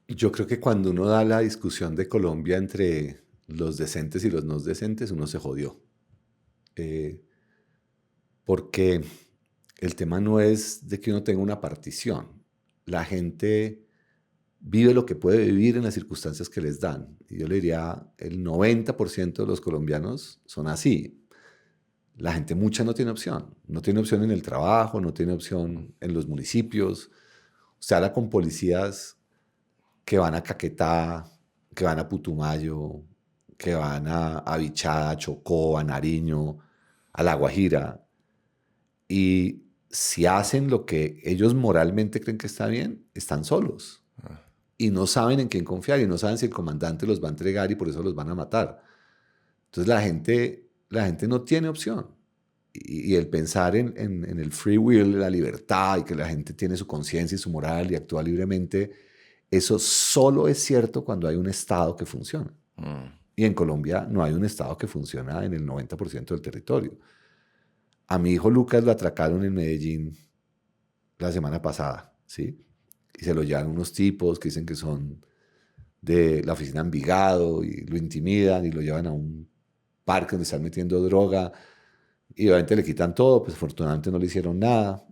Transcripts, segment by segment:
Yo creo que cuando uno da la discusión de Colombia entre los decentes y los no decentes, uno se jodió. Eh, Porque el tema no es de que uno tenga una partición. La gente vive lo que puede vivir en las circunstancias que les dan. Y yo le diría, el 90% de los colombianos son así. La gente mucha no tiene opción. No tiene opción en el trabajo, no tiene opción en los municipios. Usted habla con policías que van a Caquetá, que van a Putumayo, que van a Bichada, a Chocó, a Nariño, a La Guajira. Y si hacen lo que ellos moralmente creen que está bien, están solos. Y no saben en quién confiar y no saben si el comandante los va a entregar y por eso los van a matar. Entonces la gente no tiene opción. Y el pensar en el free will, la libertad y que la gente tiene su conciencia y su moral y actúa libremente, eso solo es cierto cuando hay un Estado que funciona. Y en Colombia no hay un Estado que funciona en el 90% del territorio. A mi hijo Lucas lo atracaron en Medellín la semana pasada, ¿sí? Y se lo llevan unos tipos que dicen que son de la oficina Envigado y lo intimidan y lo llevan a un parque donde están metiendo droga y obviamente le quitan todo, pues afortunadamente no le hicieron nada,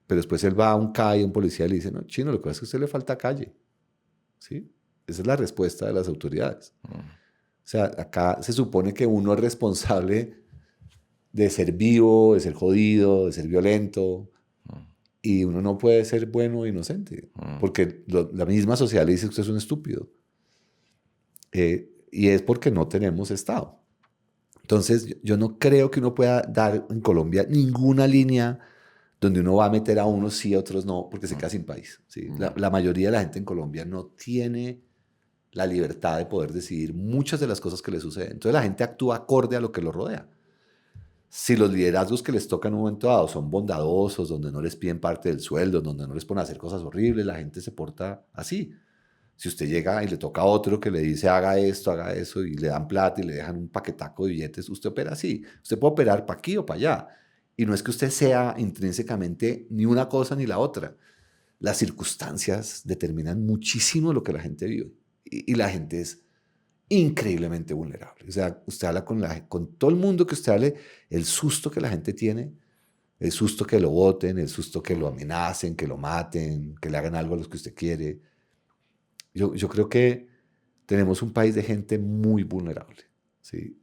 pero después él va a un CAI, un policía y le dice, no, chino, lo que pasa es que a usted le falta calle, ¿sí? Esa es la respuesta de las autoridades. O sea, acá se supone que uno es responsable de ser vivo, de ser jodido, de ser violento, y uno no puede ser bueno e inocente, porque la misma sociedad le dice que usted es un estúpido. Y es porque no tenemos Estado. Entonces, yo no creo que uno pueda dar en Colombia ninguna línea donde uno va a meter a unos sí, a otros no, porque se queda sin país. ¿Sí? La mayoría de la gente en Colombia no tiene la libertad de poder decidir muchas de las cosas que le suceden. Entonces, la gente actúa acorde a lo que lo rodea. Si los liderazgos que les toca en un momento dado son bondadosos, donde no les piden parte del sueldo, donde no les ponen a hacer cosas horribles, la gente se porta así. Si usted llega y le toca a otro que le dice haga esto, haga eso, y le dan plata y le dejan un paquetaco de billetes, usted opera así. Usted puede operar para aquí o para allá. Y no es que usted sea intrínsecamente ni una cosa ni la otra. Las circunstancias determinan muchísimo lo que la gente vive. Y la gente es increíblemente vulnerable. O sea, usted habla con todo el mundo que usted hable, el susto que la gente tiene, el susto que lo voten, el susto que lo amenacen, que lo maten, que le hagan algo a los que usted quiere. Yo creo que tenemos un país de gente muy vulnerable, ¿sí?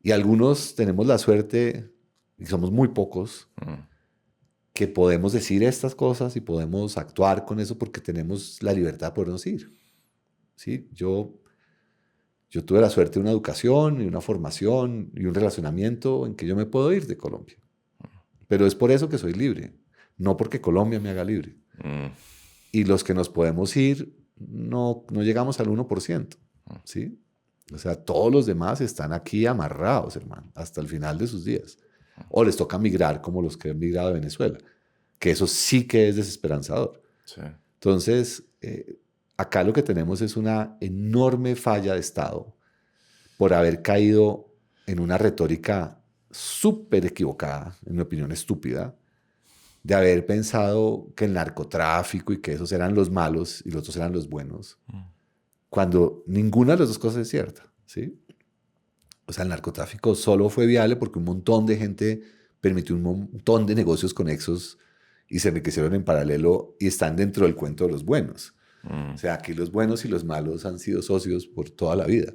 Y algunos tenemos la suerte, y somos muy pocos, que podemos decir estas cosas y podemos actuar con eso porque tenemos la libertad de podernos ir, ¿sí? Yo tuve la suerte de una educación y una formación y un relacionamiento en que yo me puedo ir de Colombia. Pero es por eso que soy libre, no porque Colombia me haga libre. Y los que nos podemos ir no llegamos al 1%, ¿sí? O sea, todos los demás están aquí amarrados, hermano, hasta el final de sus días. O les toca migrar como los que han migrado de Venezuela, que eso sí que es desesperanzador. Sí. Entonces, acá lo que tenemos es una enorme falla de Estado por haber caído en una retórica súper equivocada, en mi opinión estúpida, de haber pensado que el narcotráfico y que esos eran los malos y los otros eran los buenos, cuando ninguna de las dos cosas es cierta, ¿sí? O sea, el narcotráfico solo fue viable porque un montón de gente permitió un montón de negocios conexos y se enriquecieron en paralelo y están dentro del cuento de los buenos. O sea, aquí los buenos y los malos han sido socios por toda la vida.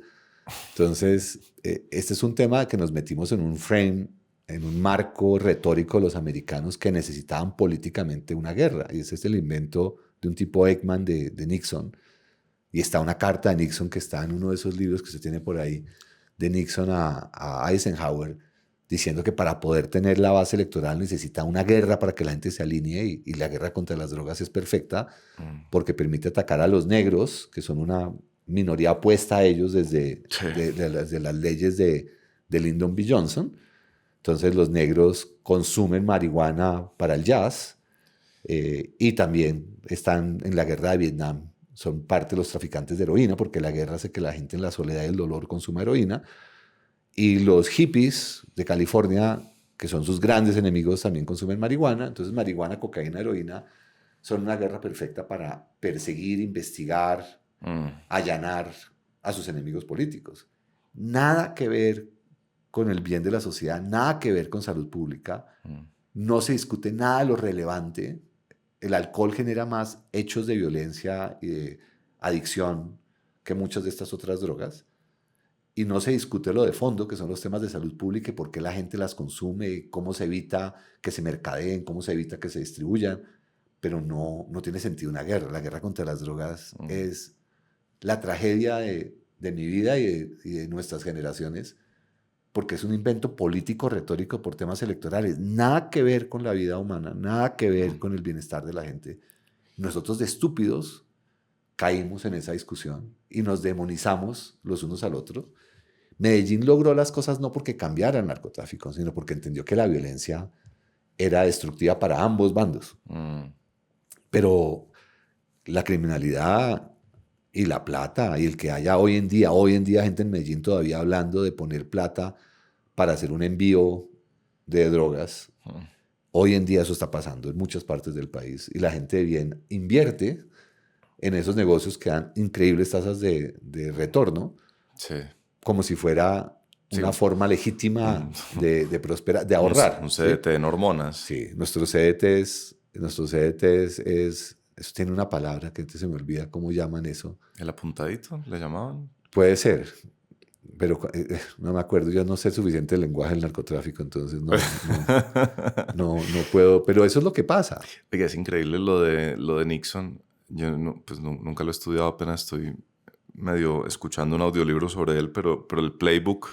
Entonces, este es un tema que nos metimos en un frame, en un marco retórico de los americanos que necesitaban políticamente una guerra. Y ese es el invento de un tipo Ekman de Nixon. Y está una carta de Nixon que está en uno de esos libros que se tiene por ahí, de Nixon a Eisenhower, diciendo que para poder tener la base electoral necesita una guerra para que la gente se alinee y la guerra contra las drogas es perfecta porque permite atacar a los negros, que son una minoría opuesta a ellos desde Sí. de las leyes de Lyndon B. Johnson. Entonces los negros consumen marihuana para el jazz y también están en la guerra de Vietnam. Son parte de los traficantes de heroína porque la guerra hace que la gente en la soledad y el dolor consuma heroína. Y los hippies de California, que son sus grandes enemigos, también consumen marihuana. Entonces marihuana, cocaína, heroína son una guerra perfecta para perseguir, investigar allanar a sus enemigos políticos. Nada que ver con el bien de la sociedad, nada que ver con salud pública. No se discute nada de lo relevante. El alcohol genera más hechos de violencia y de adicción que muchas de estas otras drogas. Y no se discute lo de fondo, que son los temas de salud pública y por qué la gente las consume, y cómo se evita que se mercadeen, cómo se evita que se distribuyan. Pero no tiene sentido una guerra. La guerra contra las drogas es la tragedia de mi vida y de nuestras generaciones, porque es un invento político retórico por temas electorales. Nada que ver con la vida humana, nada que ver con el bienestar de la gente. Nosotros de estúpidos caímos en esa discusión y nos demonizamos los unos al otro. Medellín logró las cosas no porque cambiara el narcotráfico, sino porque entendió que la violencia era destructiva para ambos bandos. Pero la criminalidad y la plata, y el que haya hoy en día gente en Medellín todavía hablando de poner plata para hacer un envío de drogas, hoy en día eso está pasando en muchas partes del país, y la gente de bien invierte en esos negocios que dan increíbles tasas de retorno, Sí. como si fuera una forma legítima de prosperar, de ahorrar. Un CDT en hormonas. Sí, nuestros CDTs eso tiene una palabra que antes se me olvida cómo llaman eso. ¿El apuntadito le llamaban? Puede ser, pero no me acuerdo. Yo no sé suficiente del lenguaje del narcotráfico, entonces no puedo. Pero eso es lo que pasa. Oiga, es increíble lo de Nixon. Yo nunca lo he estudiado, apenas estoy medio escuchando un audiolibro sobre él, pero el playbook,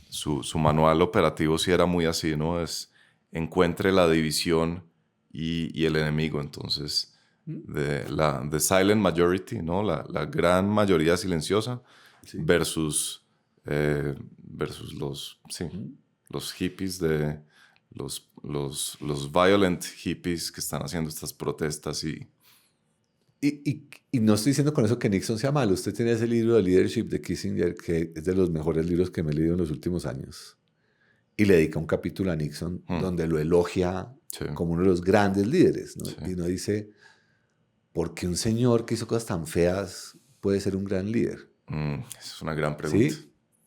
su manual operativo sí era muy así, ¿no? Es encuentre la división y el enemigo. Entonces, the silent majority, ¿no? La gran mayoría silenciosa, sí, versus los hippies los violent hippies que están haciendo estas protestas y no estoy diciendo con eso que Nixon sea malo. Usted tiene ese libro de Leadership de Kissinger, que es de los mejores libros que me he leído en los últimos años. Y le dedica un capítulo a Nixon donde lo elogia como uno de los grandes líderes, ¿no? Sí. Y uno dice, ¿por qué un señor que hizo cosas tan feas puede ser un gran líder? Esa es una gran pregunta.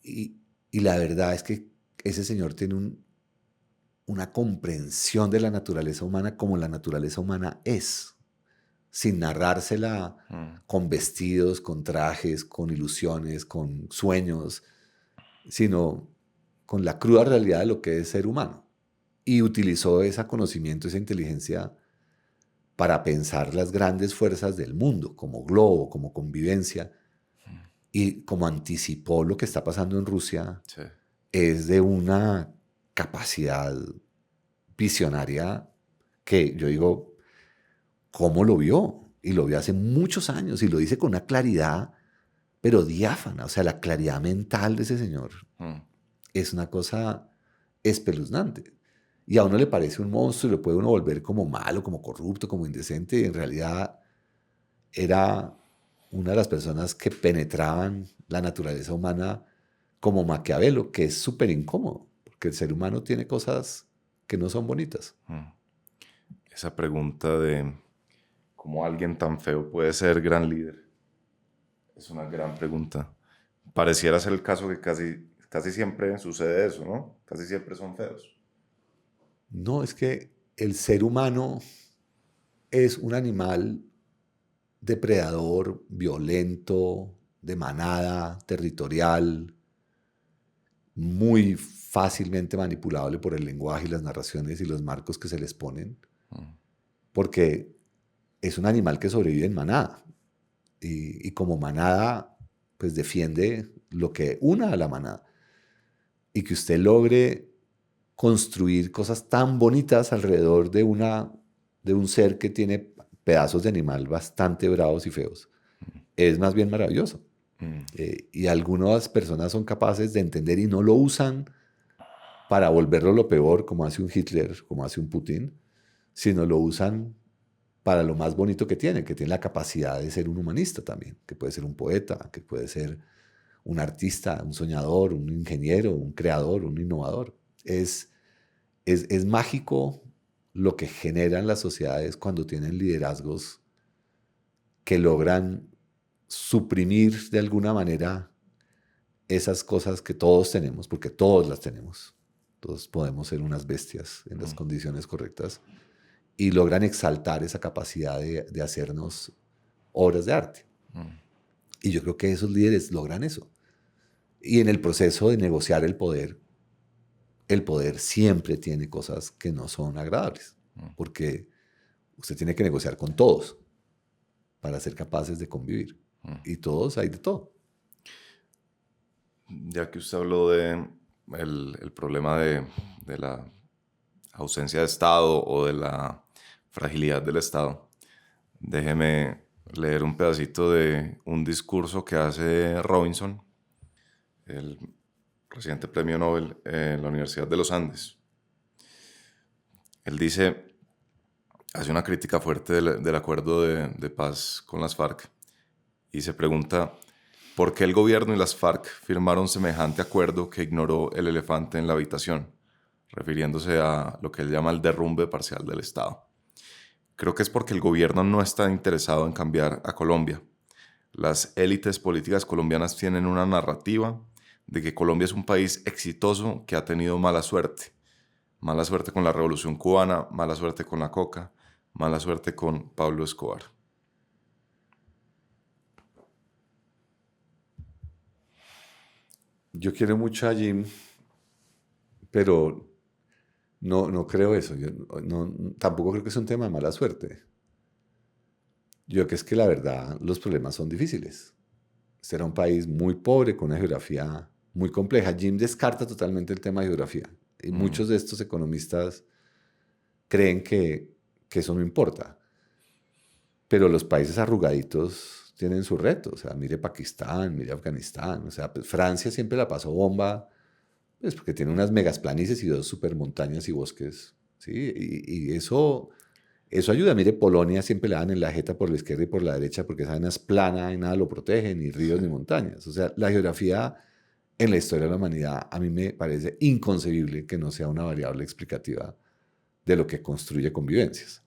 ¿Sí? Y la verdad es que ese señor tiene una comprensión de la naturaleza humana como la naturaleza humana es, sin narrársela con vestidos, con trajes, con ilusiones, con sueños, sino con la cruda realidad de lo que es ser humano. Y utilizó ese conocimiento, esa inteligencia para pensar las grandes fuerzas del mundo, como globo, como convivencia, y como anticipó lo que está pasando en Rusia, sí, es de una capacidad visionaria que yo digo, ¿cómo lo vio? Y lo vio hace muchos años y lo dice con una claridad, pero diáfana. O sea, la claridad mental de ese señor es una cosa espeluznante. Y a uno le parece un monstruo y lo puede uno volver como malo, como corrupto, como indecente. Y en realidad era una de las personas que penetraban la naturaleza humana como Maquiavelo, que es súper incómodo, porque el ser humano tiene cosas que no son bonitas. Esa pregunta de cómo alguien tan feo puede ser gran líder es una gran pregunta. Pareciera ser el caso que casi siempre sucede eso, ¿no? Casi siempre son feos. No, es que el ser humano es un animal depredador, violento, de manada, territorial, muy fácilmente manipulable por el lenguaje y las narraciones y los marcos que se les ponen, porque es un animal que sobrevive en manada y como manada pues defiende lo que una a la manada, y que usted logre construir cosas tan bonitas alrededor de un ser que tiene pedazos de animal bastante bravos y feos, es más bien maravilloso. Y algunas personas son capaces de entender y no lo usan para volverlo lo peor, como hace un Hitler, como hace un Putin, sino lo usan para lo más bonito que tiene la capacidad de ser un humanista también, que puede ser un poeta, que puede ser un artista, un soñador, un ingeniero, un creador, un innovador. Es mágico lo que generan las sociedades cuando tienen liderazgos que logran suprimir de alguna manera esas cosas que todos tenemos, porque todos las tenemos. Todos podemos ser unas bestias en las condiciones correctas y logran exaltar esa capacidad de hacernos obras de arte. Y yo creo que esos líderes logran eso. Y en el proceso de negociar el poder siempre tiene cosas que no son agradables, porque usted tiene que negociar con todos para ser capaces de convivir. Y todos hay de todo. Ya que usted habló de el problema de la ausencia de Estado o de la fragilidad del Estado, déjeme leer un pedacito de un discurso que hace Robinson, el reciente premio Nobel en la Universidad de los Andes. Él hace una crítica fuerte del acuerdo de paz con las FARC y se pregunta por qué el gobierno y las FARC firmaron semejante acuerdo que ignoró el elefante en la habitación, refiriéndose a lo que él llama el derrumbe parcial del Estado. Creo que es porque el gobierno no está interesado en cambiar a Colombia. Las élites políticas colombianas tienen una narrativa de que Colombia es un país exitoso que ha tenido mala suerte. Mala suerte con la Revolución Cubana, mala suerte con la coca, mala suerte con Pablo Escobar. Yo quiero mucho a Jim, pero no creo eso. Yo tampoco creo que sea un tema de mala suerte. Yo creo que es que la verdad los problemas son difíciles. Este era un país muy pobre, con una geografía muy compleja. Jim descarta totalmente el tema de geografía. Y muchos de estos economistas creen que eso no importa. Pero los países arrugaditos tienen su reto. O sea, mire Pakistán, mire Afganistán. O sea, pues Francia siempre la pasó bomba, pues porque tiene unas megasplanicies y 2 supermontañas y bosques. ¿Sí? Y eso ayuda. Mire, Polonia siempre le dan en la jeta por la izquierda y por la derecha porque esa vaina es plana y nada lo protege, ni ríos ni montañas. O sea, la geografía en la historia de la humanidad a mí me parece inconcebible que no sea una variable explicativa de lo que construye convivencias.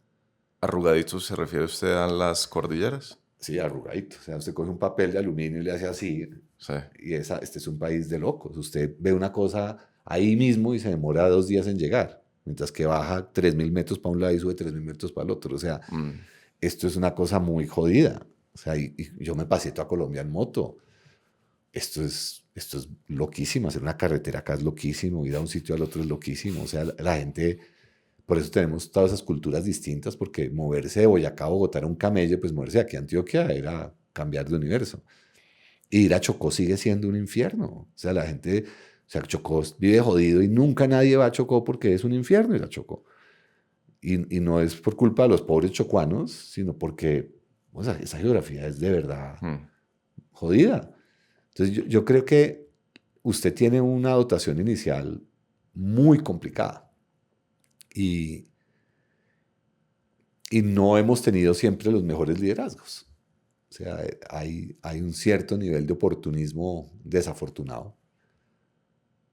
¿Arrugaditos se refiere usted a las cordilleras? Sí, arrugadito. O sea, usted coge un papel de aluminio y le hace así. Sí. Y este es un país de locos. Usted ve una cosa ahí mismo y se demora 2 días en llegar. Mientras que baja 3.000 metros para un lado y sube 3.000 metros para el otro. O sea, esto es una cosa muy jodida. O sea, y yo me pasé toda Colombia en moto. Esto es loquísimo. Hacer una carretera acá es loquísimo. Ir a un sitio al otro es loquísimo. O sea, la gente... Por eso tenemos todas esas culturas distintas, porque moverse de Boyacá a Bogotá era un camello, pues moverse de aquí a Antioquia era cambiar de universo. Y ir a Chocó sigue siendo un infierno. O sea, la gente... O sea, Chocó vive jodido y nunca nadie va a Chocó porque es un infierno ir a Chocó. Y no es por culpa de los pobres chocuanos, sino porque, o sea, esa geografía es de verdad jodida. Entonces yo creo que usted tiene una dotación inicial muy complicada. Y no hemos tenido siempre los mejores liderazgos. O sea, hay un cierto nivel de oportunismo desafortunado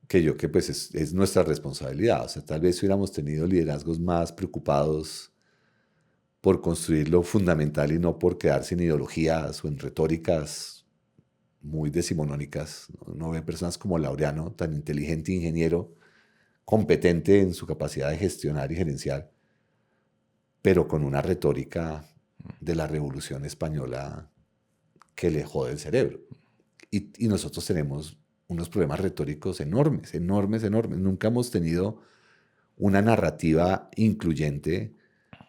que yo que pues es nuestra responsabilidad. O sea, tal vez si hubiéramos tenido liderazgos más preocupados por construir lo fundamental y no por quedarse en ideologías o en retóricas muy decimonónicas. No ve personas como Laureano, tan inteligente ingeniero, competente en su capacidad de gestionar y gerenciar, pero con una retórica de la Revolución Española que le jode el cerebro. Y nosotros tenemos unos problemas retóricos enormes. Nunca hemos tenido una narrativa incluyente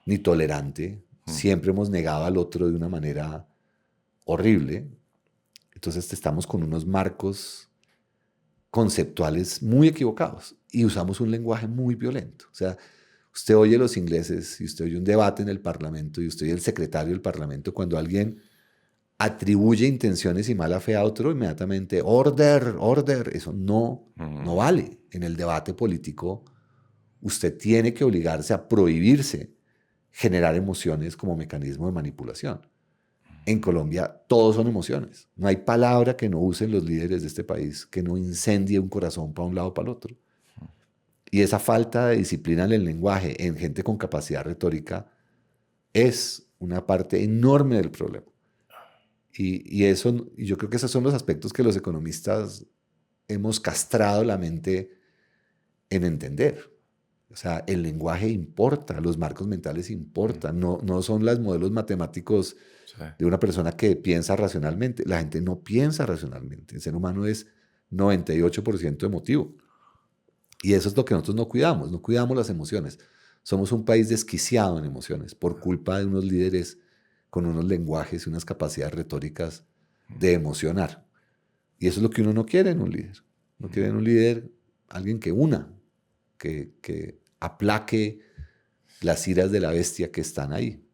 ni tolerante. Siempre hemos negado al otro de una manera horrible. Entonces estamos con unos marcos conceptuales muy equivocados y usamos un lenguaje muy violento. O sea, usted oye los ingleses y usted oye un debate en el Parlamento y usted oye el secretario del Parlamento cuando alguien atribuye intenciones y mala fe a otro, inmediatamente, order, eso no vale. En el debate político, usted tiene que obligarse a prohibirse generar emociones como mecanismo de manipulación. En Colombia, todos son emociones. No hay palabra que no usen los líderes de este país que no incendie un corazón para un lado o para el otro. Y esa falta de disciplina en el lenguaje, en gente con capacidad retórica, es una parte enorme del problema. Y yo creo que esos son los aspectos que los economistas hemos castrado la mente en entender. O sea, el lenguaje importa, los marcos mentales importan, no son los modelos matemáticos Sí. de una persona que piensa racionalmente. La gente no piensa racionalmente. El ser humano es 98% emotivo. Y eso es lo que nosotros no cuidamos las emociones. Somos un país desquiciado en emociones por culpa de unos líderes con unos lenguajes y unas capacidades retóricas de emocionar. Y eso es lo que uno no quiere en un líder. No quiere en un líder alguien que una, que aplaque las iras de la bestia que están ahí.